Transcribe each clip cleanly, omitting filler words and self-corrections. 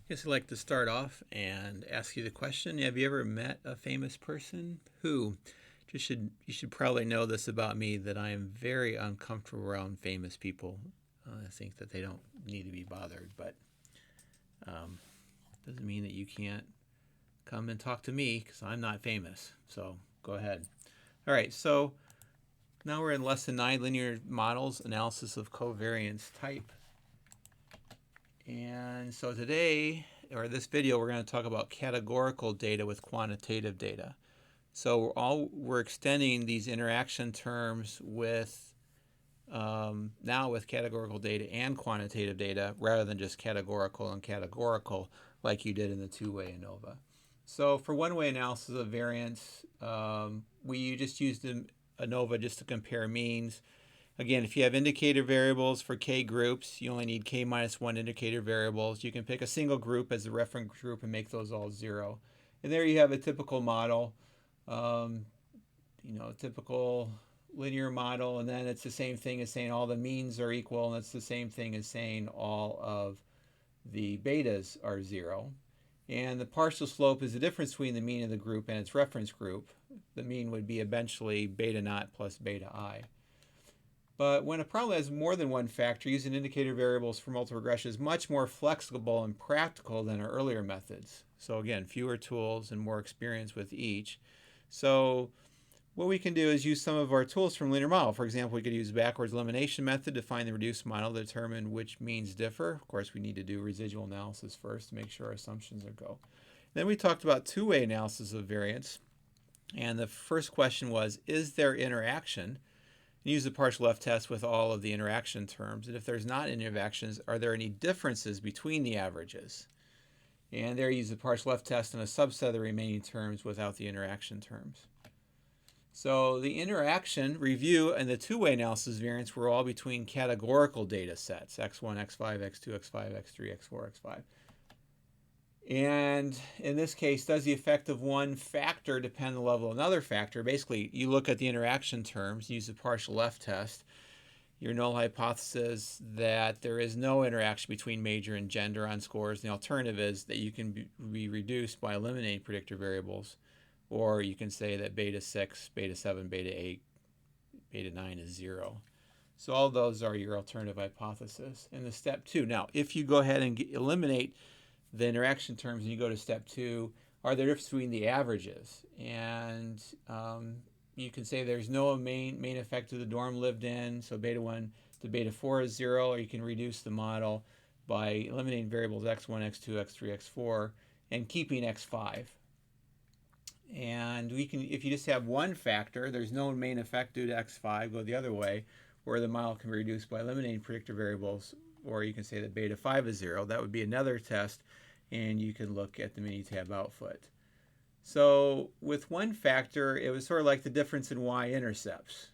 Yes, I'd like to start off and ask you the question: have you ever met a famous person? Who? You should probably know this about me, that I am very uncomfortable around famous people. I think that they don't need to be bothered, but um, doesn't mean that you can't come and talk to me because I'm not famous. So go ahead. All right, so now we're in lesson 9, linear models, analysis of covariance type. And so today, or this video, we're going to talk about categorical data with quantitative data. So we're extending these interaction terms with now with categorical data and quantitative data, rather than just categorical and categorical like you did in the two-way ANOVA. So for one-way analysis of variance, we just used the ANOVA just to compare means. Again, if you have indicator variables for k groups, you only need k minus 1 indicator variables. You can pick a single group as the reference group and make those all 0. And there you have a typical model, typical linear model. And then it's the same thing as saying all the means are equal, and it's the same thing as saying all of the betas are 0. And the partial slope is the difference between the mean of the group and its reference group. The mean would be eventually beta naught plus beta I. But when a problem has more than one factor, using indicator variables for multiple regression is much more flexible and practical than our earlier methods. So again, fewer tools and more experience with each. So what we can do is use some of our tools from linear model. For example, we could use backwards elimination method to find the reduced model to determine which means differ. Of course, we need to do residual analysis first to make sure our assumptions are go. Then we talked about two-way analysis of variance. And the first question was, is there interaction? Use the partial F test with all of the interaction terms. And if there's not any interactions, are there any differences between the averages? And there you use the partial F test and a subset of the remaining terms without the interaction terms. So the interaction review and the two-way analysis variance were all between categorical data sets, x1, x5, x2, x5, x3, x4, x5. And in this case, does the effect of one factor depend on the level of another factor? Basically, you look at the interaction terms, use the partial F test. Your null hypothesis that there is no interaction between major and gender on scores. And the alternative is that you can be reduced by eliminating predictor variables. Or you can say that beta 6, beta 7, beta 8, beta 9 is 0. So all those are your alternative hypothesis. In the step 2, now if you go ahead and eliminate the interaction terms and you go to step 2, are there differences between the averages? And you can say there's no main effect of the dorm lived in, so beta 1 to beta 4 is 0, or you can reduce the model by eliminating variables x1, x2, x3, x4, and keeping x5. And we can, if you just have one factor, there's no main effect due to x5, go the other way, where the model can be reduced by eliminating predictor variables, or you can say that beta 5 is 0. That would be another test, and you can look at the mini-tab output. So with one factor, it was sort of like the difference in y-intercepts.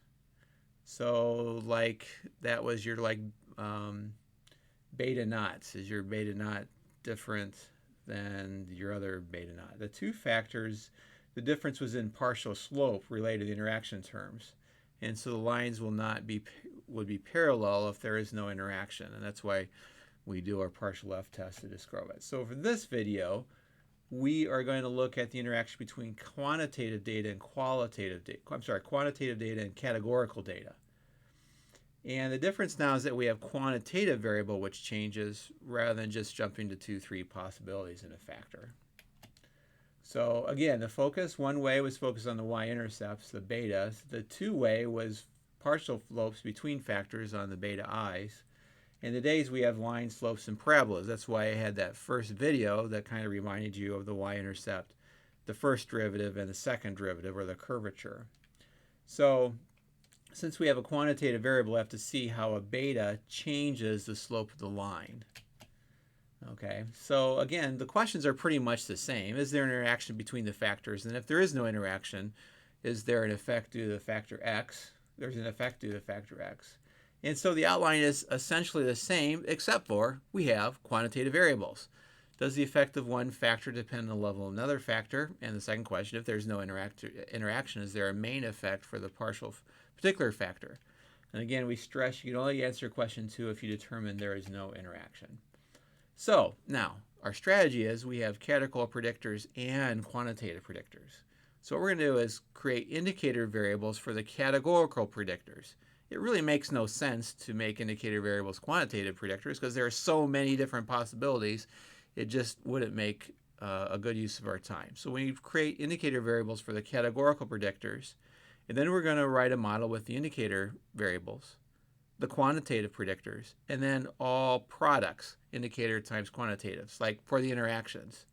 So like that was your beta naughts. Is your beta naught different than your other beta naught? The two factors, the difference was in partial slope related to the interaction terms. And so the lines would be parallel if there is no interaction. And that's why we do our partial F test to describe it. So for this video, we are going to look at the interaction between quantitative data and quantitative data and categorical data. And the difference now is that we have quantitative variable which changes rather than just jumping to 2, 3 possibilities in a factor. So again, the focus, one way was focused on the y-intercepts, the betas. The two-way was partial slopes between factors on the beta i's. In the days we have line slopes and parabolas. That's why I had that first video that kind of reminded you of the y-intercept, the first derivative and the second derivative, or the curvature. So since we have a quantitative variable, we have to see how a beta changes the slope of the line. Okay, so again, the questions are pretty much the same. Is there an interaction between the factors? And if there is no interaction, is there an effect due to the factor x? There's an effect due to the factor x. And so the outline is essentially the same, except for we have quantitative variables. Does the effect of one factor depend on the level of another factor? And the second question, if there's no interaction, is there a main effect for the particular factor? And again, we stress you can only answer question 2 if you determine there is no interaction. So now, our strategy is we have categorical predictors and quantitative predictors. So what we're going to do is create indicator variables for the categorical predictors. It really makes no sense to make indicator variables quantitative predictors because there are so many different possibilities. It just wouldn't make a good use of our time. So we create indicator variables for the categorical predictors, and then we're going to write a model with the indicator variables, the quantitative predictors, and then all products, indicator times quantitatives, like for the interactions.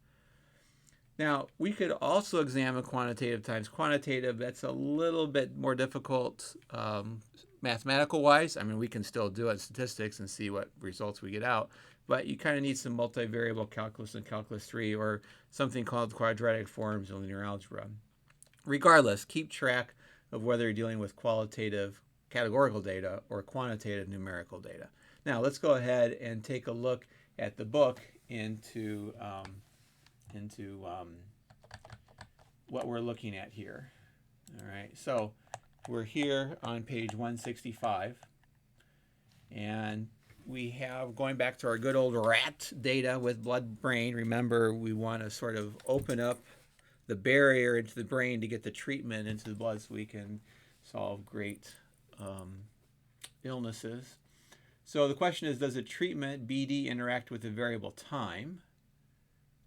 Now, we could also examine quantitative times quantitative. That's a little bit more difficult mathematical-wise. I mean, we can still do it in statistics and see what results we get out, but you kind of need some multivariable calculus and calculus 3 or something called quadratic forms in linear algebra. Regardless, keep track of whether you're dealing with qualitative categorical data or quantitative numerical data. Now, let's go ahead and take a look at the book into what we're looking at here. All right, so we're here on page 165, and we have, going back to our good old rat data with blood brain. Remember, we want to sort of open up the barrier into the brain to get the treatment into the blood so we can solve great illnesses. So the question is, does a treatment BD interact with the variable time?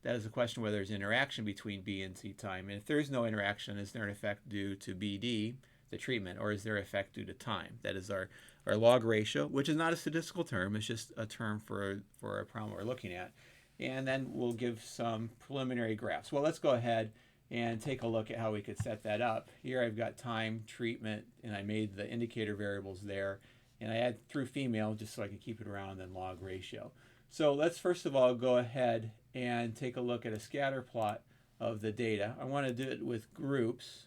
That is the question, whether there's interaction between B and C time. And if there is no interaction, is there an effect due to BD, the treatment, or is there an effect due to time? That is our log ratio, which is not a statistical term. It's just a term for a problem we're looking at. And then we'll give some preliminary graphs. Well, let's go ahead and take a look at how we could set that up. Here I've got time, treatment, and I made the indicator variables there. And I add through female just so I can keep it around, then log ratio. So let's first of all go ahead and take a look at a scatter plot of the data. I want to do it with groups.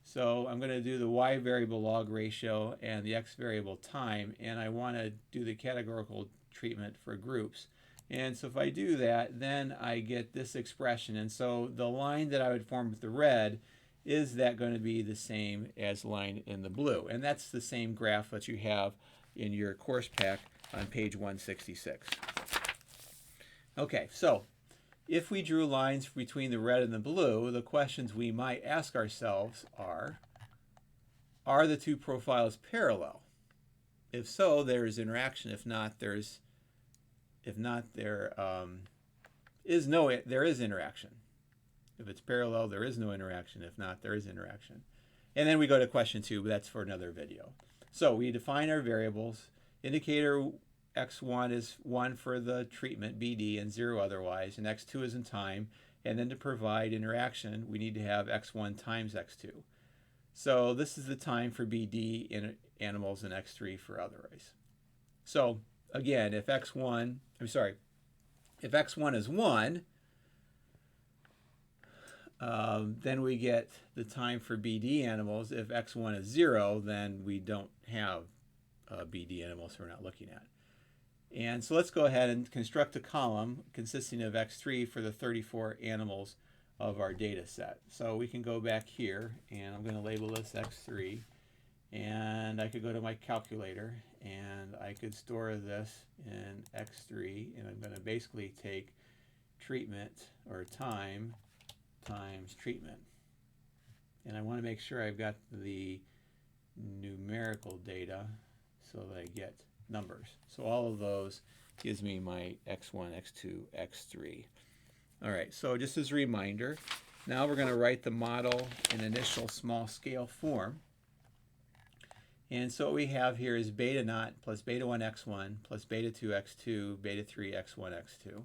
So I'm going to do the y variable log ratio and the x variable time, and I want to do the categorical treatment for groups. And so if I do that, then I get this expression. And so the line that I would form with the red, is that going to be the same as the line in the blue? And that's the same graph that you have in your course pack on page 166. Okay, so if we drew lines between the red and the blue, the questions we might ask ourselves are the two profiles parallel? If so, there is interaction. If not, there is interaction. If it's parallel, there is no interaction. If not, there is interaction. And then we go to question 2, but that's for another video. So we define our variables. Indicator x1 is 1 for the treatment, BD, and 0 otherwise, and x2 is in time. And then to provide interaction, we need to have x1 times x2. So this is the time for BD in animals and x3 for otherwise. So again, if x1 is 1, then we get the time for BD animals. If x1 is 0, then we don't have BD animals, so we're not looking at. And so let's go ahead and construct a column consisting of x3 for the 34 animals of our data set. So we can go back here, and I'm going to label this x3, and I could go to my calculator, and I could store this in x3, and I'm going to basically take treatment, or time, times treatment. And I want to make sure I've got the numerical data so that I get numbers. So all of those gives me my x1, x2, x3. All right, so just as a reminder, now we're going to write the model in initial small scale form. And so what we have here is beta naught plus beta 1 x1 plus beta 2 x2, beta 3 x1 x2.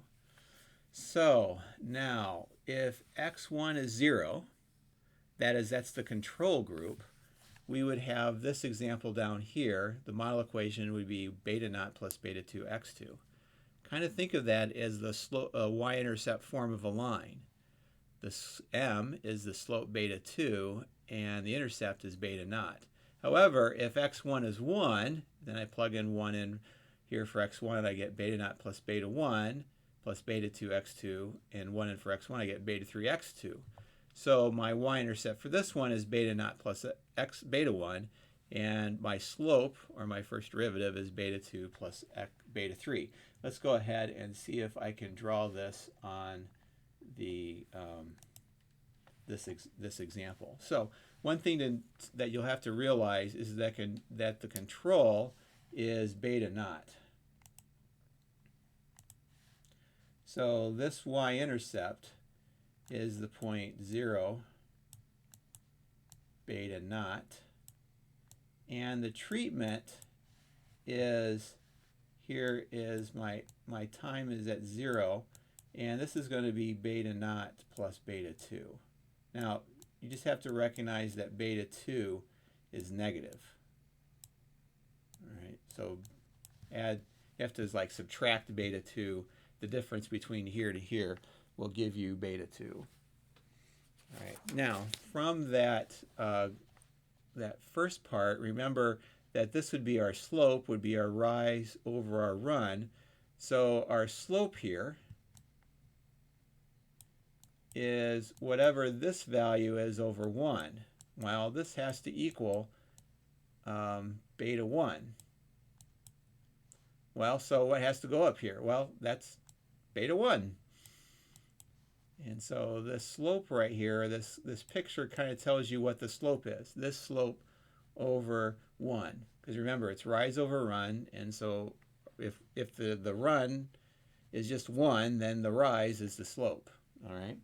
So now if x1 is 0, that's the control group, we would have this example down here. The model equation would be beta naught plus beta 2 x2. Kind of think of that as the y-intercept form of a line. This m is the slope beta 2, and the intercept is beta naught. However, if x1 is 1, then I plug in 1 in here for x1, and I get beta naught plus beta 1 plus beta 2 x2, and 1 in for x1, I get beta 3 x2. So my y-intercept for this one is beta naught plus x beta 1, and my slope, or my first derivative, is beta 2 plus beta 3. let's go ahead and see if I can draw this on the this example. So one thing that you'll have to realize is that the control is beta naught. So this y-intercept is the point 0 beta naught, and the treatment is, here is my time is at 0, and this is going to be beta naught plus beta 2. Now you just have to recognize that beta 2 is negative. All right, so you have to like subtract beta 2. The difference between here to here will give you beta 2. All right, now from that that first part, remember that this would be our slope, would be our rise over our run. So our slope here is whatever this value is over 1. Well, this has to equal beta 1. Well, so what has to go up here? Well, that's beta 1. And so this slope right here, this picture kind of tells you what the slope is. This slope over 1. Because remember, it's rise over run, and so if the run is just 1, then the rise is the slope. All right?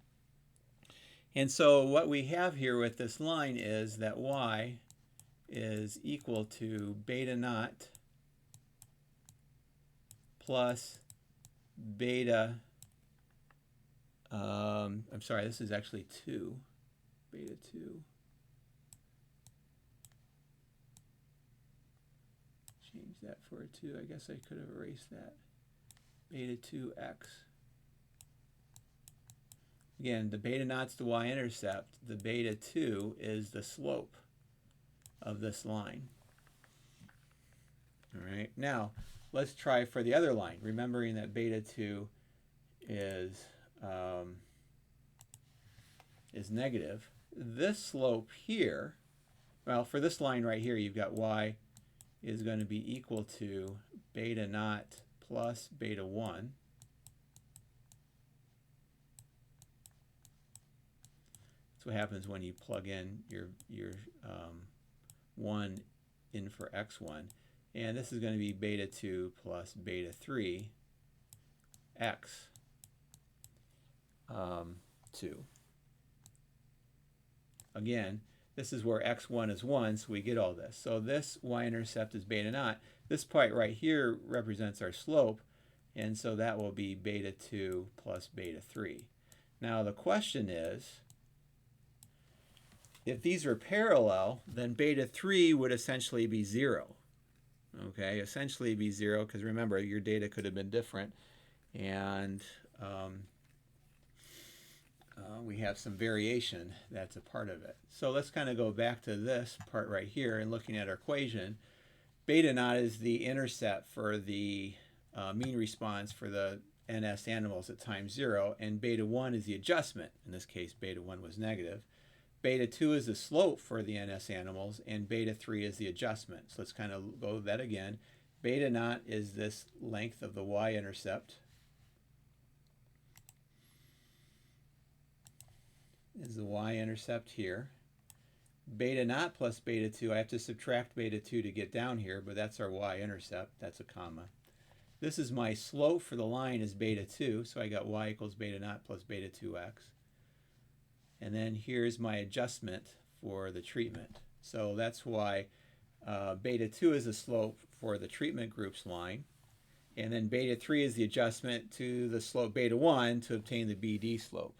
And so what we have here with this line is that y is equal to beta naught plus beta, I'm sorry, this is actually 2, beta 2. Change that for a 2. I guess I could have erased that. Beta 2x. Again, the beta naught's the y-intercept. The beta 2 is the slope of this line. All right, now let's try for the other line, remembering that beta 2 is negative. This slope here, well, for this line right here, you've got y is going to be equal to beta naught plus beta 1. That's what happens when you plug in your 1 in for x1. And this is going to be beta 2 plus beta 3 x 2. Again, this is where x1 is 1, so we get all this. So this y-intercept is beta naught. This part right here represents our slope, and so that will be beta 2 plus beta 3. Now the question is, if these are parallel, then beta 3 would essentially be 0. Okay, essentially be 0, because remember, your data could have been different, and we have some variation that's a part of it. So let's kind of go back to this part right here and looking at our equation. Beta naught is the intercept for the mean response for the NS animals at time 0, and beta 1 is the adjustment. In this case, beta 1 was negative. Beta 2 is the slope for the NS animals, and beta 3 is the adjustment. So let's kind of go that again. Beta naught is this length of the y-intercept. Is the y-intercept here. Beta naught plus beta 2, I have to subtract beta 2 to get down here, but that's our y-intercept. That's a comma. This is my slope for the line is beta 2, so I got y equals beta naught plus beta 2x. And then here's my adjustment for the treatment. So that's why beta 2 is the slope for the treatment group's line. And then beta 3 is the adjustment to the slope beta 1 to obtain the BD slope.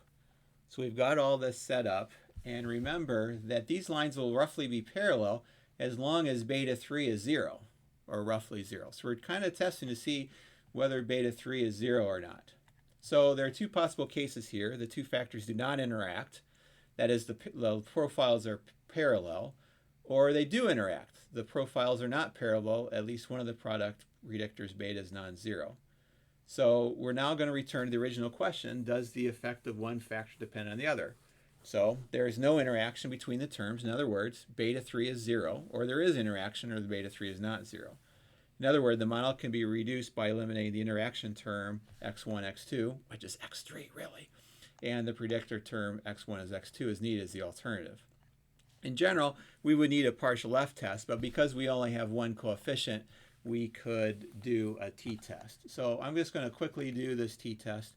So we've got all this set up. And remember that these lines will roughly be parallel as long as beta 3 is 0, or roughly 0. So we're kind of testing to see whether beta 3 is 0 or not. So there are two possible cases here. The two factors do not interact. That is, the profiles are parallel, or they do interact. The profiles are not parallel. At least one of the product predictors, beta, is non-zero. So we're now going to return to the original question, does the effect of one factor depend on the other? So there is no interaction between the terms. In other words, beta 3 is 0, or there is interaction, or the beta 3 is not 0. In other words, the model can be reduced by eliminating the interaction term x1, x2, which is x3 really, and the predictor term x1 is x2 is needed as the alternative. In general, we would need a partial F test, but because we only have one coefficient, we could do a t-test. So I'm just going to quickly do this t-test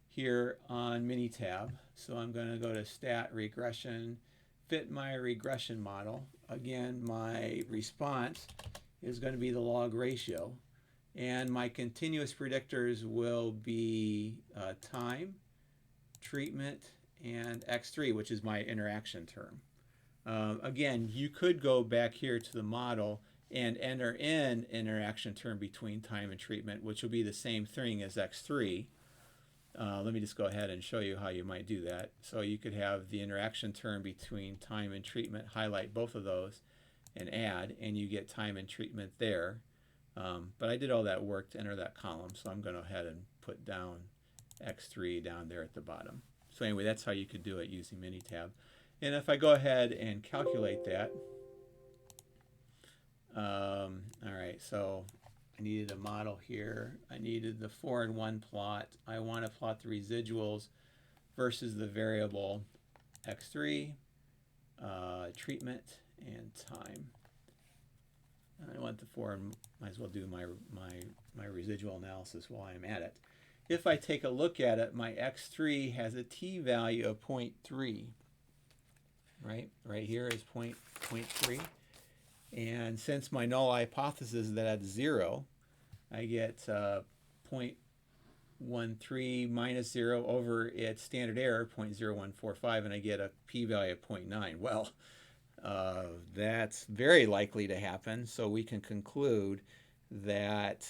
here on Minitab. So I'm going to go to Stat Regression, fit my regression model. Again, my response is going to be the log ratio, and my continuous predictors will be time, treatment, and x3, which is my interaction term. Again, you could go back here to the model and enter in interaction term between time and treatment, which will be the same thing as x3. Let me just go ahead and show you how you might do that. So you could have the interaction term between time and treatment, highlight both of those, and add, and you get time and treatment there. But I did all that work to enter that column, so I'm going to go ahead and put down x3 down there at the bottom. So anyway, that's how you could do it using Minitab. And if I go ahead and calculate that, all right, so I needed a model here. I needed the 4 and 1 plot. I want to plot the residuals versus the variable x3, treatment, and time. I want the 4, and might as well do my residual analysis while I'm at it. If I take a look at it, my x3 has a t-value of 0.3. Right here is 0.3. And since my null hypothesis is that at 0, I get 0.13 minus 0 over its standard error, 0.0145, and I get a p-value of 0.9. Well, that's very likely to happen, so we can conclude that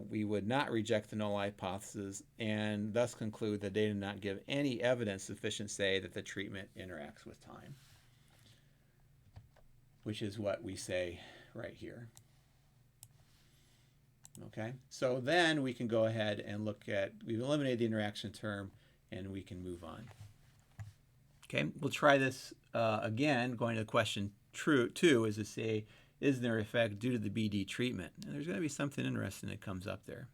we would not reject the null hypothesis and thus conclude that they did not give any evidence sufficient to say that the treatment interacts with time, which is what we say right here. Okay, so then we can go ahead and look at, we've eliminated the interaction term, and we can move on. Okay, we'll try this again, going to question 2, is to say, is there effect due to the BD treatment? And there's going to be something interesting that comes up there.